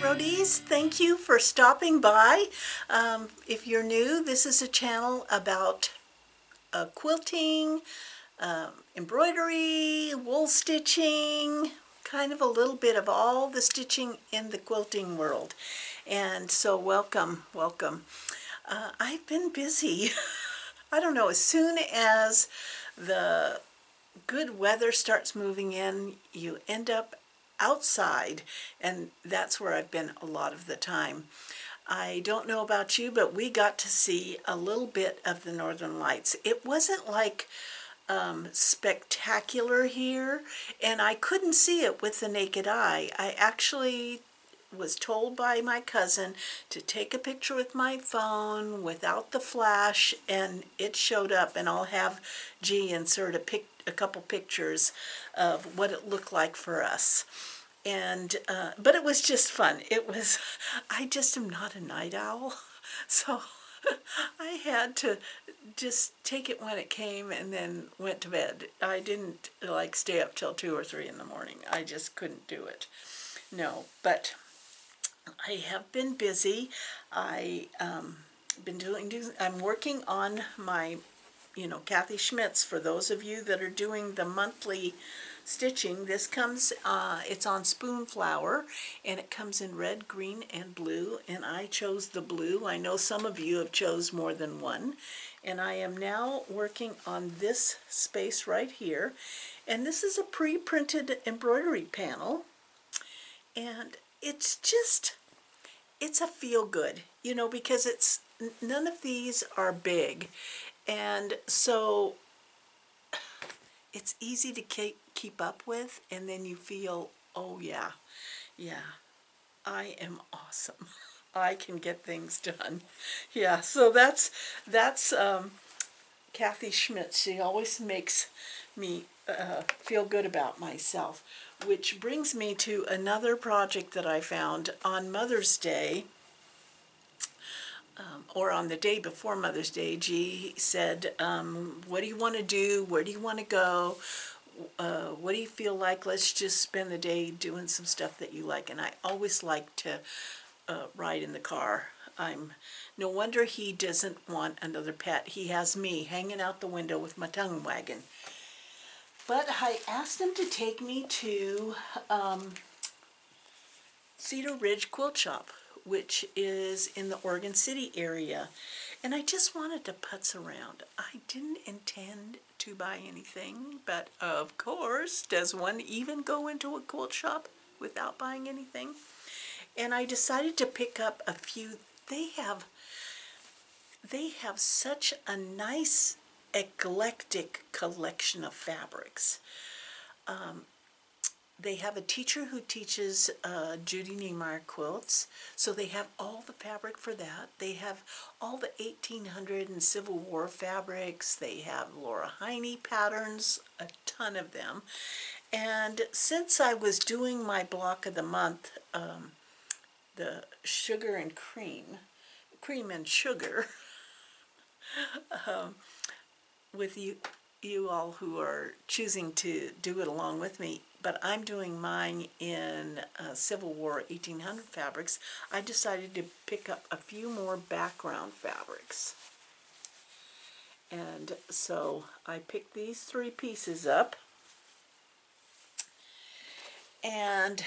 Roadies, thank you for stopping by. If you're new, this is a channel about quilting, embroidery, wool stitching, kind of a little bit of all the stitching in the quilting world. And so welcome. I've been busy. I don't know, as soon as the good weather starts moving in, you end up outside, and that's where I've been a lot of the time. I don't know about you, but we got to see a little bit of the Northern Lights. It wasn't like spectacular here, and I couldn't see it with the naked eye. I actually was told by my cousin to take a picture with my phone without the flash, and it showed up, and I'll have G insert a couple pictures of what it looked like for us. And but it was just fun. I just am not a night owl, so I had to just take it when it came and then went to bed. I didn't like stay up till 2 or 3 in the morning. I just couldn't do it. No, but I have been busy. I'm working on my, Kathy Schmidt's. For those of you that are doing the monthly stitching, this comes, it's on spoon flower, and it comes in red, green, and blue, and I chose the blue. I know some of you have chose more than one, and I am now working on this space right here, and this is a pre-printed embroidery panel, and it's a feel-good, because none of these are big, and so it's easy to keep up with, and then you feel, oh yeah, I am awesome. I can get things done. Yeah, so that's Kathy Schmidt. She always makes me feel good about myself, which brings me to another project that I found on Mother's Day. Or on the day before Mother's Day. G said, what do you want to do? Where do you want to go? What do you feel like? Let's just spend the day doing some stuff that you like. And I always like to ride in the car. No wonder he doesn't want another pet. He has me hanging out the window with my tongue wagging. But I asked him to take me to Cedar Ridge Quilt Shop, which is in the Oregon City area, and I just wanted to putz around. I didn't intend to buy anything, but of course, does one even go into a quilt shop without buying anything? And I decided to pick up a few. They have such a nice eclectic collection of fabrics. They have a teacher who teaches Judy Niemeyer quilts, so they have all the fabric for that. They have all the 1800 and Civil War fabrics. They have Laura Heine patterns, a ton of them. And since I was doing my block of the month, the sugar and cream and sugar, with you all who are choosing to do it along with me, but I'm doing mine in Civil War 1800 fabrics. I decided to pick up a few more background fabrics. And so I picked these 3 pieces up, and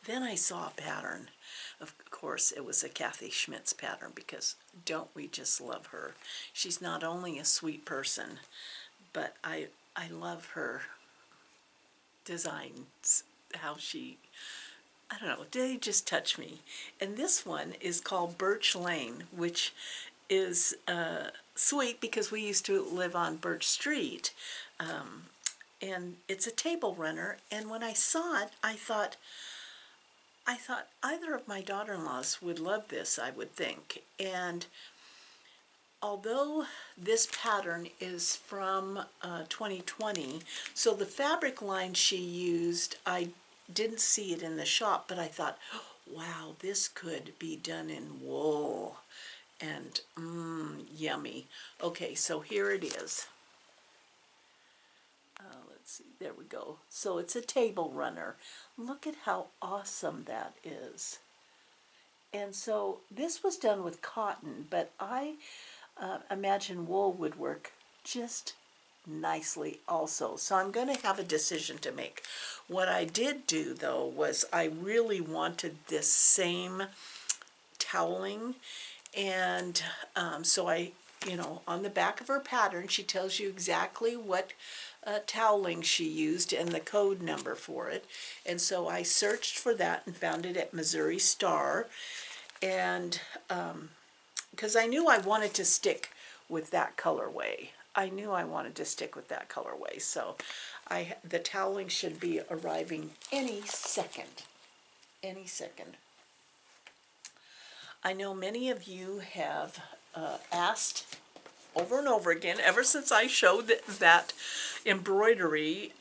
then I saw a pattern. Of course, it was a Kathy Schmidt's pattern, because don't we just love her? She's not only a sweet person, but I love her designs, how I don't know, they just touch me. And this one is called Birch Lane, which is sweet because we used to live on Birch Street. And it's a table runner, and when I saw it, I thought either of my daughter-in-laws would love this, I would think. And although this pattern is from 2020, so the fabric line she used, I didn't see it in the shop, but I thought, wow, this could be done in wool, and yummy. Okay, so here it is. Let's see, there we go. So it's a table runner. Look at how awesome that is. And so this was done with cotton, but I imagine wool would work just nicely also. So I'm going to have a decision to make. What I did do though was I really wanted this same toweling, and so I, on the back of her pattern she tells you exactly what toweling she used and the code number for it. And so I searched for that and found it at Missouri Star, and because I knew I wanted to stick with that colorway. I knew I wanted to stick with that colorway, so the toweling should be arriving any second. Any second. I know many of you have asked over and over again, ever since I showed that embroidery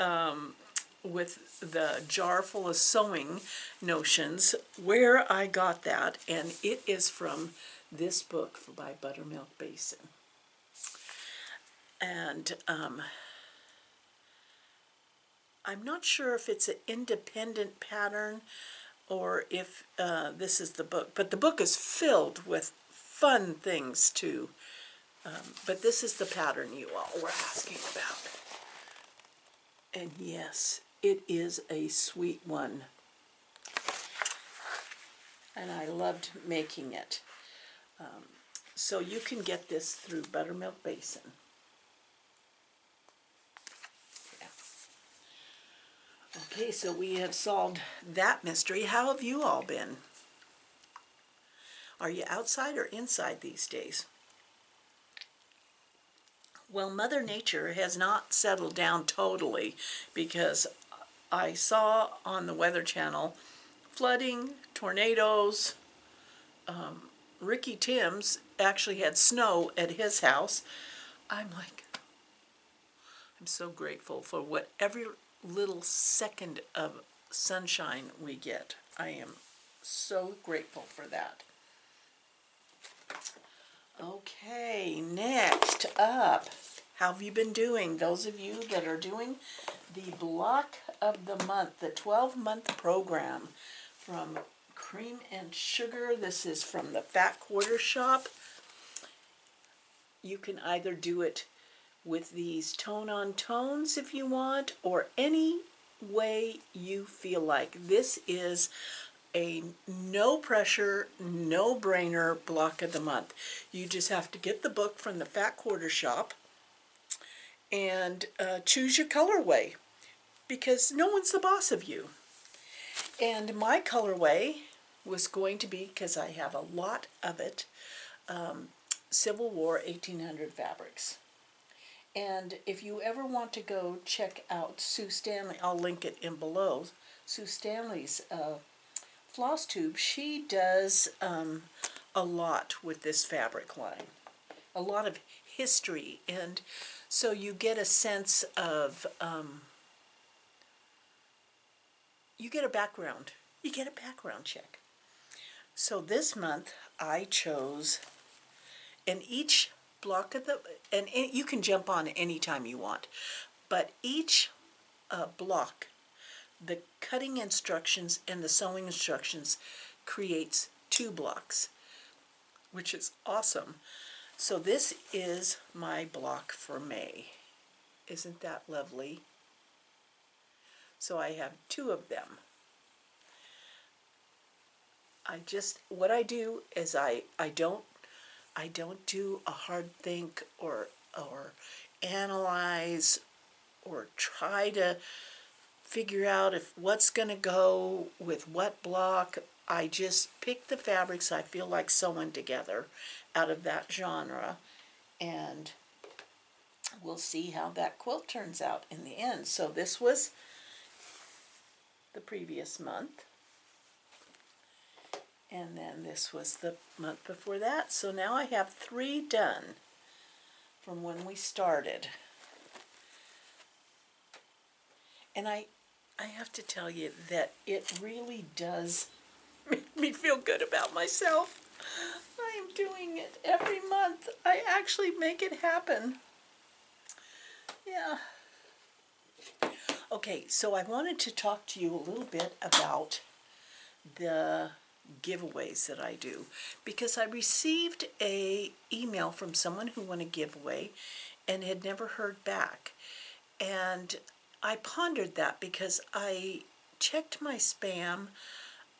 with the jar full of sewing notions, where I got that, and it is from this book by Buttermilk Basin. And I'm not sure if it's an independent pattern or if this is the book, but the book is filled with fun things too. But this is the pattern you all were asking about. And yes, it is a sweet one. And I loved making it. So you can get this through Buttermilk Basin. Yeah. Okay, so we have solved that mystery. How have you all been? Are you outside or inside these days? Well, Mother Nature has not settled down totally, because I saw on the Weather Channel flooding, tornadoes. Ricky Timms actually had snow at his house. I'm so grateful for every little second of sunshine we get. I am so grateful for that. Okay, next up, how have you been doing? Those of you that are doing the block of the month, the 12-month program from Cream and Sugar. This is from the Fat Quarter Shop. You can either do it with these tone-on tones if you want, or any way you feel like. This is a no pressure, no brainer block of the month. You just have to get the book from the Fat Quarter Shop and choose your colorway, because no one's the boss of you. And my colorway was going to be, because I have a lot of it, Civil War 1800 fabrics. And if you ever want to go check out Sue Stanley, I'll link it in below, Sue Stanley's floss tube. She does a lot with this fabric line, a lot of history, and so you get a sense of, you get a background check. So this month I chose, and each block of and you can jump on anytime you want, but each block, the cutting instructions and the sewing instructions creates 2 blocks, which is awesome. So this is my block for May. Isn't that lovely? So I have 2 of them. What I do is I don't do a hard think or analyze or try to figure out what's going to go with what block. I just pick the fabrics I feel like sewing together out of that genre, and we'll see how that quilt turns out in the end. So this was the previous month, and then this was the month before that. So now I have 3 done from when we started. And I have to tell you that it really does make me feel good about myself. I am doing it every month. I actually make it happen. Yeah. Okay, so I wanted to talk to you a little bit about the giveaways that I do, because I received a email from someone who won a giveaway and had never heard back. And I pondered that because I checked my spam.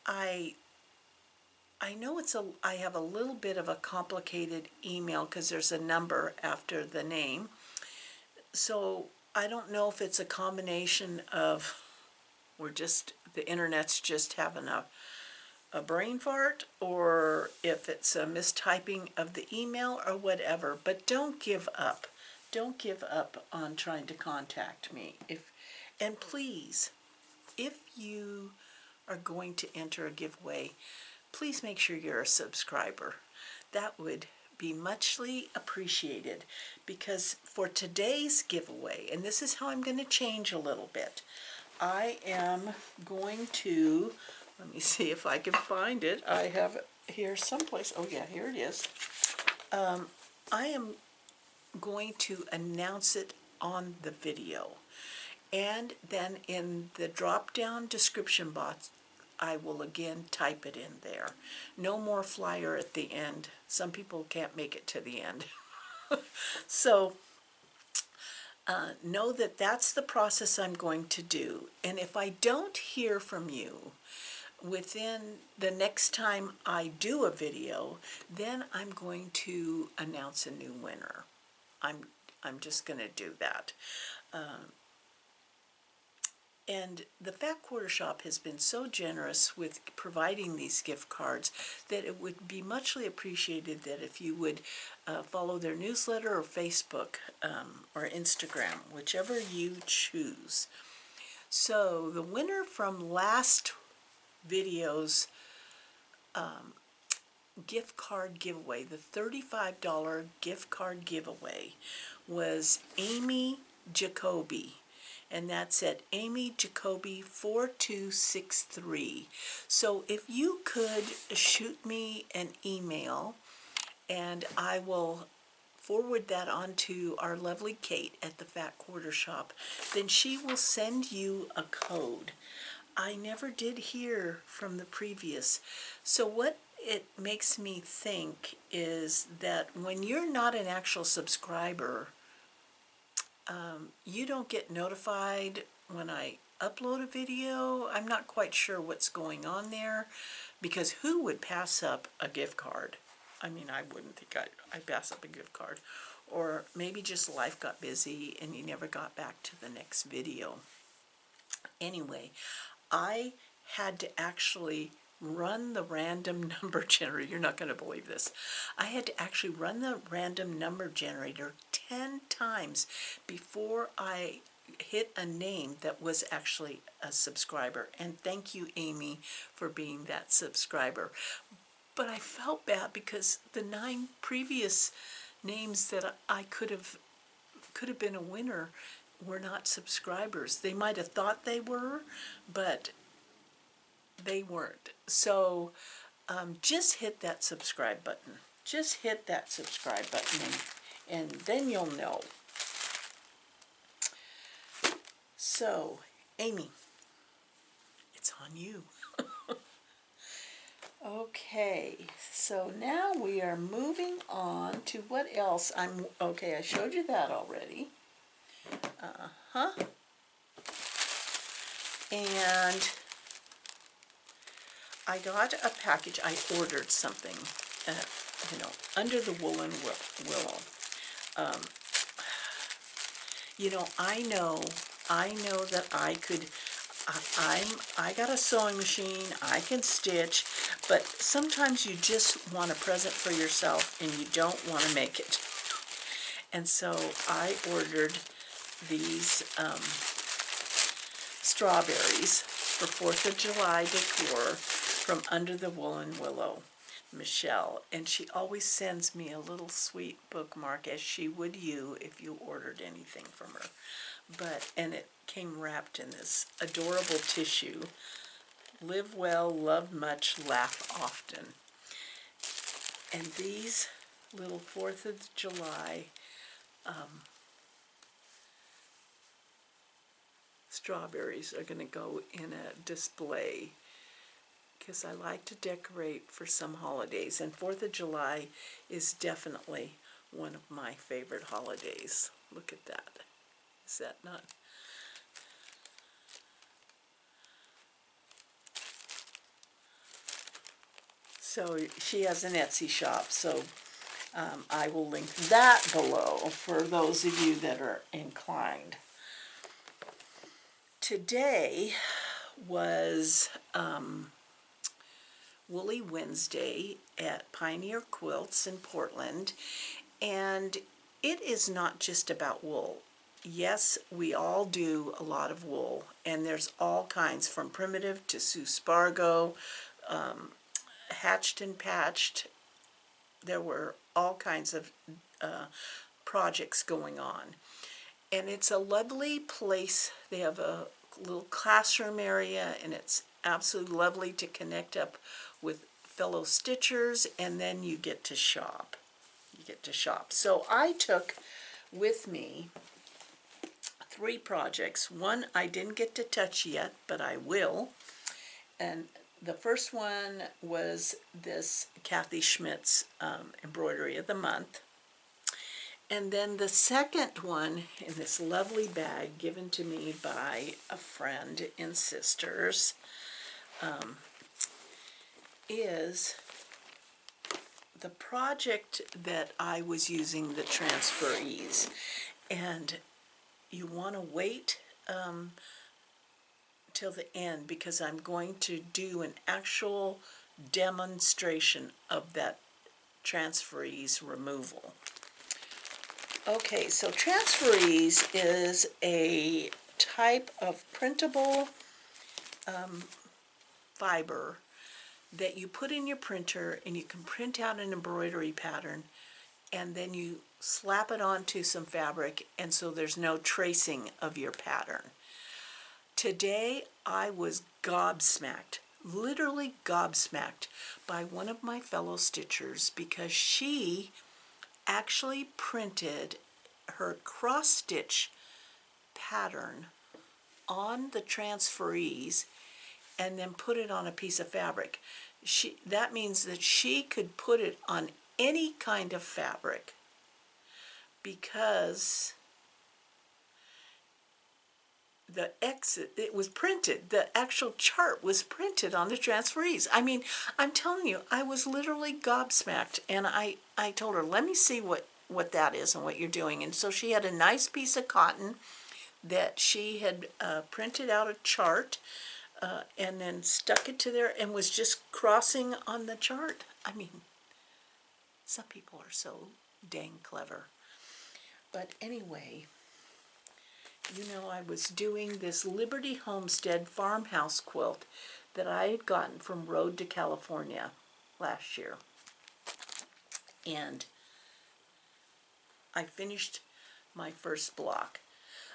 I know I have a little bit of a complicated email because there's a number after the name. So I don't know if it's a combination of the internet's just having a brain fart, or if it's a mistyping of the email or whatever. But don't give up. Don't give up on trying to contact me. And please, if you are going to enter a giveaway, please make sure you're a subscriber. That would be muchly appreciated, because for today's giveaway, and this is how I'm going to change a little bit, I am going to, let me see if I can find it. I have it here someplace. Oh yeah, here it is. I am going to announce it on the video, and then in the drop-down description box, I will again type it in there. No more flyer at the end. Some people can't make it to the end. So know that that's the process I'm going to do. And if I don't hear from you within the next time I do a video, then I'm going to announce a new winner. I'm just going to do that. And the Fat Quarter Shop has been so generous with providing these gift cards that it would be muchly appreciated that if you would follow their newsletter or Facebook or Instagram, whichever you choose. So the winner from last video's gift card giveaway, the $35 gift card giveaway, was Aimee Jacobi. And that's at Aimee Jacobi 4263. So if you could shoot me an email, and I will forward that on to our lovely Kate at the Fat Quarter Shop, then she will send you a code. I never did hear from the previous. So what it makes me think is that when you're not an actual subscriber, you don't get notified when I upload a video. I'm not quite sure what's going on there, because who would pass up a gift card? I mean, I wouldn't think I'd pass up a gift card. Or maybe just life got busy and you never got back to the next video. Anyway, I had to actually run the random number generator. You're not going to believe this. I had to actually run the random number generator 10 times before I hit a name that was actually a subscriber. And thank you, Aimee, for being that subscriber. But I felt bad because the 9 previous names that I could have been a winner were not subscribers. They might have thought they were, but they weren't. So just hit that subscribe button. Just hit that subscribe button, and then you'll know. So, Aimee, it's on you. Okay, so now we are moving on to what else. Okay, I showed you that already. And I got a package. I ordered something, under the woolen willow. I know that I could. I got a sewing machine. I can stitch, but sometimes you just want a present for yourself and you don't want to make it. And so I ordered these strawberries for 4th of July decor from Under the Woolen Willow, Michelle. And she always sends me a little sweet bookmark, as she would you if you ordered anything from her. And it came wrapped in this adorable tissue. Live well, love much, laugh often. And these little 4th of July strawberries are going to go in a display because I like to decorate for some holidays, and 4th of July is definitely one of my favorite holidays. Look at that. Is that not? So she has an Etsy shop, so I will link that below for those of you that are inclined. Today was Woolly Wednesday at Pioneer Quilts in Portland, and it is not just about wool. Yes, we all do a lot of wool, and there's all kinds from primitive to Sue Spargo, hatched and patched. There were all kinds of projects going on. And it's a lovely place. They have a little classroom area, and it's absolutely lovely to connect up with fellow stitchers, and then you get to shop. So I took with me 3 projects. One I didn't get to touch yet, but I will. And the first one was this Kathy Schmidt's Embroidery of the Month. And then the second one in this lovely bag given to me by a friend in Sisters is the project that I was using, the Transfer Eze. And you want to wait till the end, because I'm going to do an actual demonstration of that Transfer Eze removal. Okay, so Transfer Eze is a type of printable fiber that you put in your printer, and you can print out an embroidery pattern, and then you slap it onto some fabric, and so there's no tracing of your pattern. Today I was gobsmacked, literally gobsmacked, by one of my fellow stitchers, because she actually printed her cross-stitch pattern on the Transfer Eze and then put it on a piece of fabric. That means that she could put it on any kind of fabric, because it was printed, the actual chart was printed on the Transfer Eze. I mean, I'm telling you, I was literally gobsmacked, and I told her, let me see what that is and what you're doing. And so she had a nice piece of cotton that she had printed out a chart and then stuck it to there and was just crossing on the chart. I mean, some people are so dang clever. But anyway, you know, I was doing this Liberty Homestead farmhouse quilt that I had gotten from Road to California last year. And I finished my first block.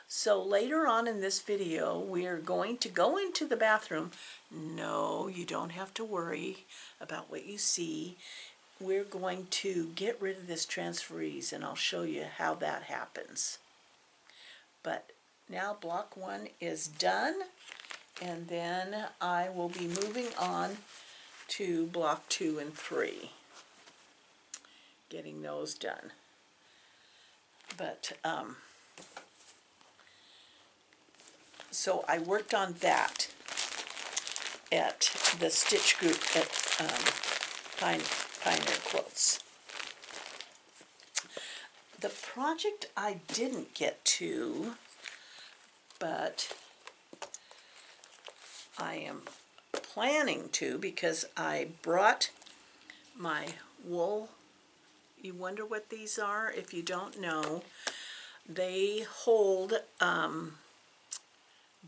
So later on in this video, we are going to go into the bathroom. No, you don't have to worry about what you see. We're going to get rid of this Transfer Eze, and I'll show you how that happens. But now block 1 is done, and then I will be moving on to block 2 and 3, getting those done. But so I worked on that at the Stitch Group at Pioneer Quilts. The project I didn't get to, but I am planning to, because I brought my wool. You wonder what these are? If you don't know, they hold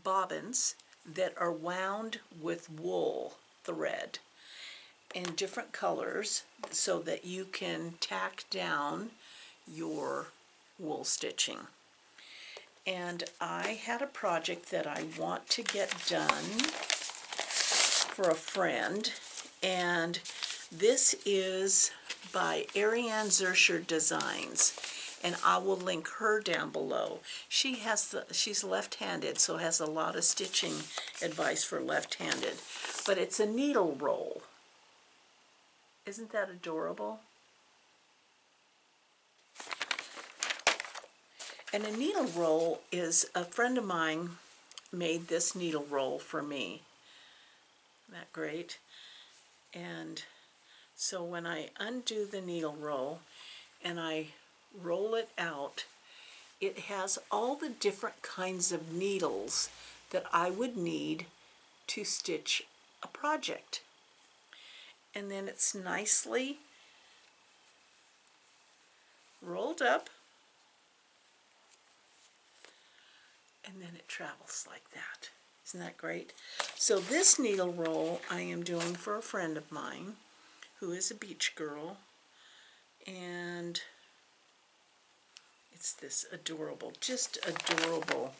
bobbins that are wound with wool thread in different colors, so that you can tack down your wool stitching. And I had a project that I want to get done for a friend, and this is by Ariane Zurcher Designs, and I will link her down below. She's left-handed, so has a lot of stitching advice for left-handed. But it's a needle roll. Isn't that adorable? And a needle roll is, a friend of mine made this needle roll for me. Isn't that great? And so when I undo the needle roll and I roll it out, it has all the different kinds of needles that I would need to stitch a project. And then it's nicely rolled up, and then it travels like that. Isn't that great? So this needle roll I am doing for a friend of mine who is a beach girl, and it's this adorable, just adorable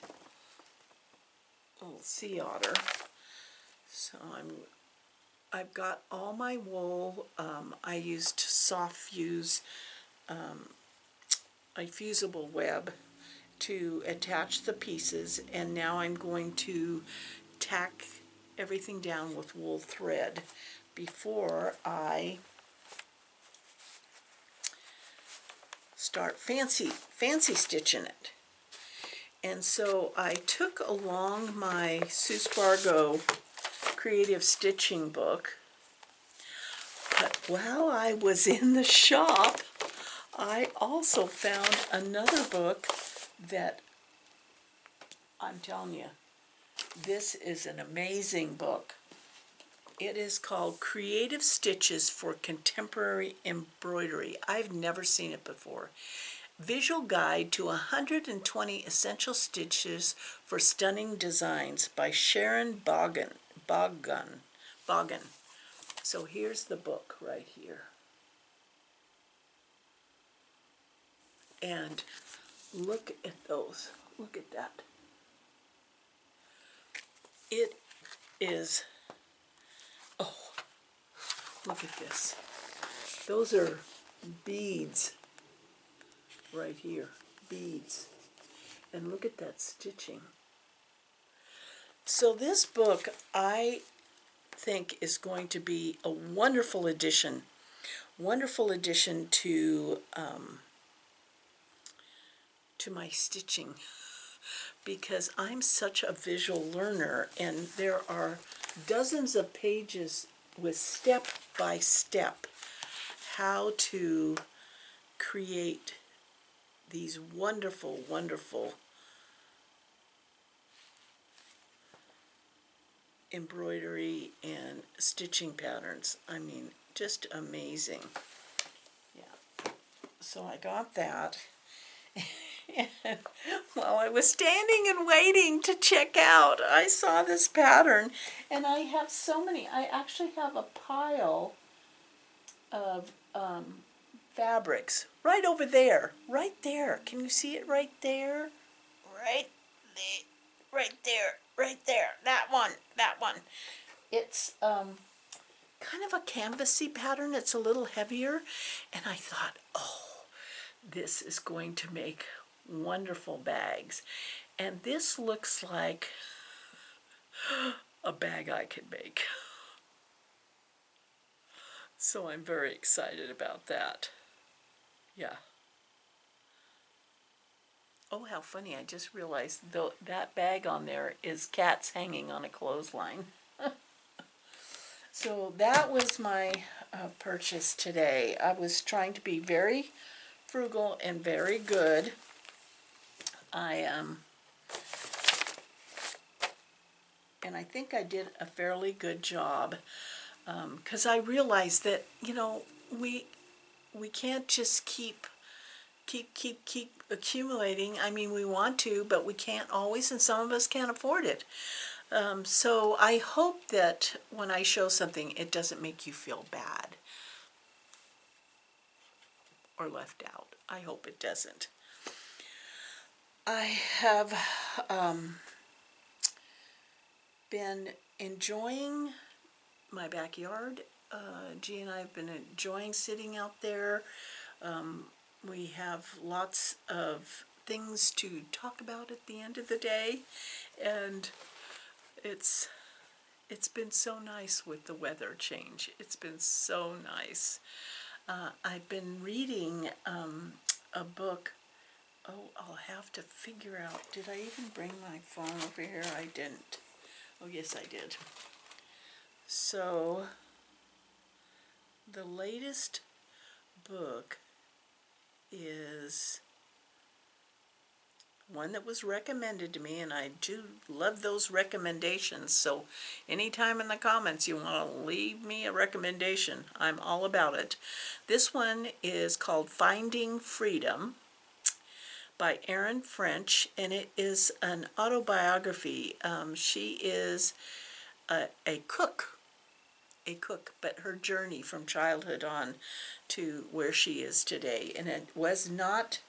little sea otter. So I've got all my wool. I used soft fuse, a fusible web to attach the pieces, and now I'm going to tack everything down with wool thread before I start fancy stitching it. And so I took along my Sue Spargo creative stitching book, but while I was in the shop I also found another book that, I'm telling you, this is an amazing book. It is called Creative Stitches for Contemporary Embroidery. I've never seen it before. Visual Guide to 120 Essential Stitches for Stunning Designs by Sharon Bogan. So here's the book right here. And look at those. Look at that. It is, oh, look at this. Those are beads right here. Beads. And look at that stitching. So this book, I think, is going to be a wonderful addition to my stitching, because I'm such a visual learner, and there are dozens of pages with step by step how to create these wonderful, wonderful embroidery and stitching patterns. I mean, just amazing. Yeah. So I got that. And while I was standing and waiting to check out, I saw this pattern, and I have so many. I actually have a pile of fabrics right over there. Right there. Can you see it right there? Right there. Right there. Right there. That one. That one. It's kind of a canvasy pattern. It's a little heavier, and I thought, oh, this is going to make wonderful bags. And this looks like a bag I could make. So I'm very excited about that. Yeah. Oh, how funny. I just realized that bag on there is cats hanging on a clothesline. So that was my purchase today. I was trying to be very frugal and very good. And I think I did a fairly good job, because I realized that, you know, we can't just keep accumulating. I mean, we want to, but we can't always, and some of us can't afford it. So I hope that when I show something, it doesn't make you feel bad or left out. I hope it doesn't. I have been enjoying my backyard. G and I have been enjoying sitting out there, we have lots of things to talk about at the end of the day, and it's been so nice with the weather change. It's been so nice. I've been reading a book. Oh, I'll have to figure out. Did I even bring my phone over here? I didn't. Oh, yes, I did. So, the latest book is one that was recommended to me, and I do love those recommendations. So anytime in the comments you want to leave me a recommendation, I'm all about it. This one is called Finding Freedom by Erin French, and it is an autobiography. She is a cook, but her journey from childhood on to where she is today. And it was not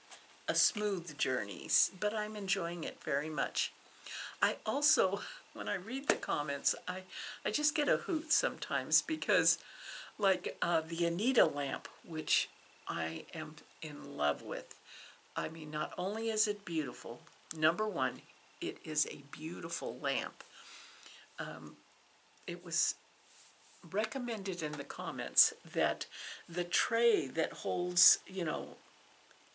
a smooth journey, but I'm enjoying it very much. I also, when I read the comments, I just get a hoot sometimes because, like the Anita lamp, which I am in love with. I mean, not only is it beautiful, number one, it is a beautiful lamp. It was recommended in the comments that the tray that holds,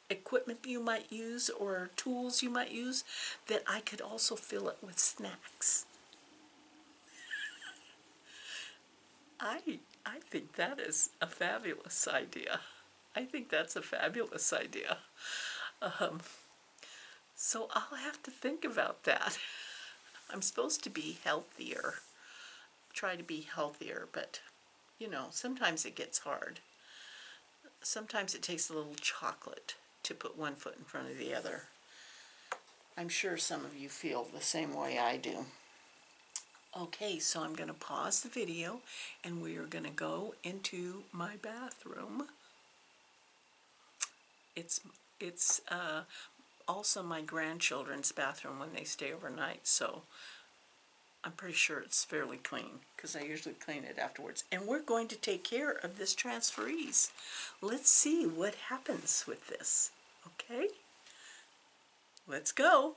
equipment you might use or tools you might use, that I could also fill it with snacks. I think that is a fabulous idea. I think that's a fabulous idea. So I'll have to think about that. I'm supposed to be healthier, try to be healthier, but sometimes it gets hard. Sometimes it takes a little chocolate to put one foot in front of the other. I'm sure some of you feel the same way I do. Okay, so I'm going to pause the video and we are going to go into my bathroom. It's also my grandchildren's bathroom when they stay overnight, so I'm pretty sure it's fairly clean because I usually clean it afterwards. And we're going to take care of this Transfer Eze. Let's see what happens with this, okay? Let's go.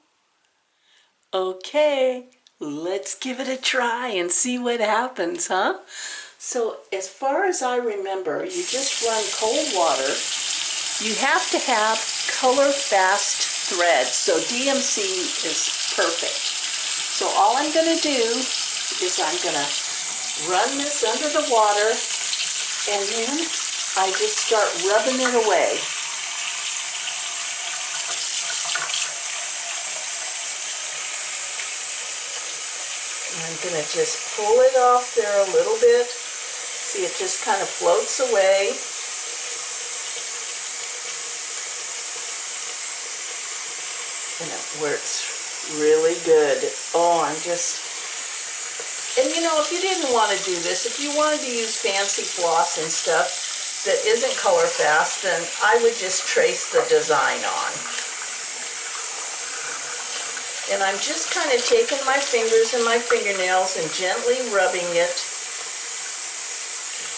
Okay, let's give it a try and see what happens, huh? So as far as I remember, you just run cold water. You have to have color fast thread, so DMC is perfect. So all I'm going to do is I'm going to run this under the water, and then I just start rubbing it away. And I'm going to just pull it off there a little bit. See, it just kind of floats away. And it works really good. Oh, and if you didn't want to do this, if you wanted to use fancy floss and stuff that isn't color fast, then I would just trace the design on. And I'm just kind of taking my fingers and my fingernails and gently rubbing it.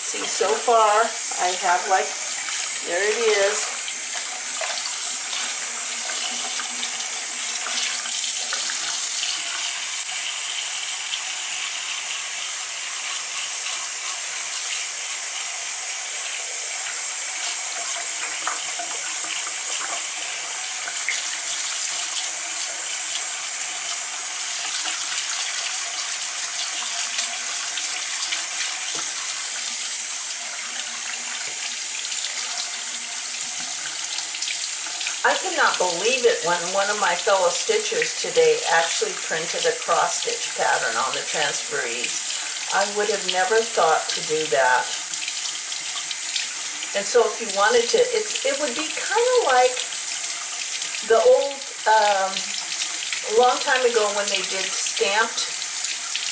See, so far I have there it is. I could not believe it when one of my fellow stitchers today actually printed a cross-stitch pattern on the Transfer Eze. I would have never thought to do that. And so if you wanted to, it would be kind of like the old, a long time ago when they did stamped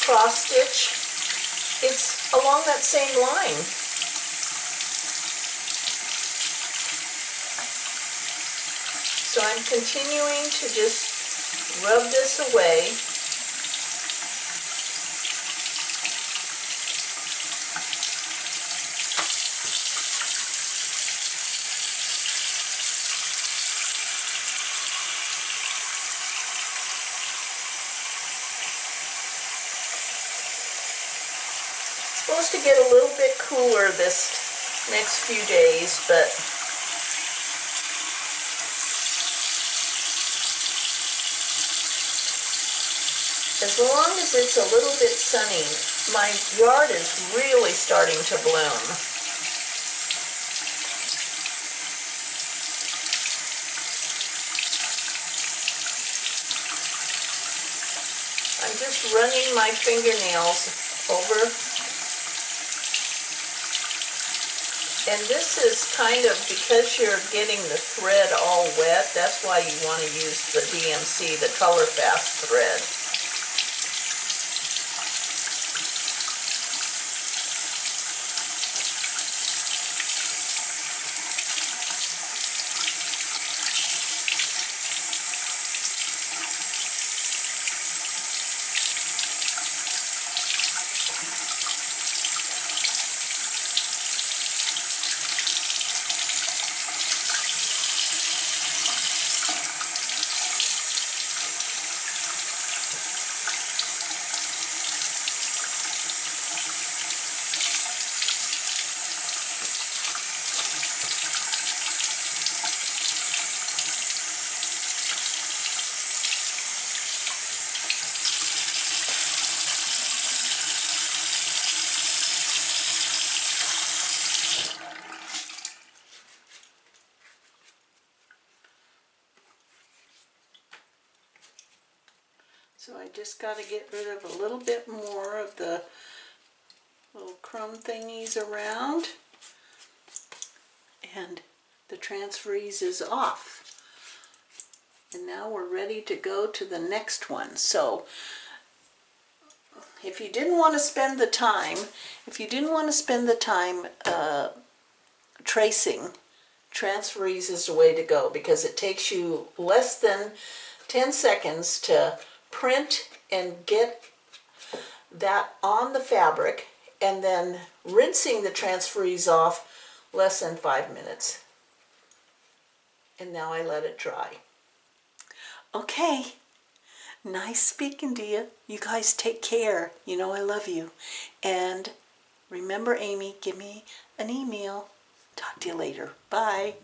cross-stitch. It's along that same line. So I'm continuing to just rub this away. Supposed to get a little bit cooler this next few days, but as long as it's a little bit sunny, my yard is really starting to bloom. I'm just running my fingernails over, and this is kind of, because you're getting the thread all wet, that's why you want to use the DMC, the Color Fast thread. So I just got to get rid of a little bit more of the little crumb thingies around, and the Transfer Eze is off. And now we're ready to go to the next one. So if you didn't want to spend the time, tracing, Transfer Eze is the way to go, because it takes you less than 10 seconds to print and get that on the fabric, and then rinsing the Transfer Eze off less than 5 minutes. And now I let it dry. Okay, nice speaking to you. You guys take care. You know I love you. And remember, Aimee, give me an email. Talk to you later. Bye.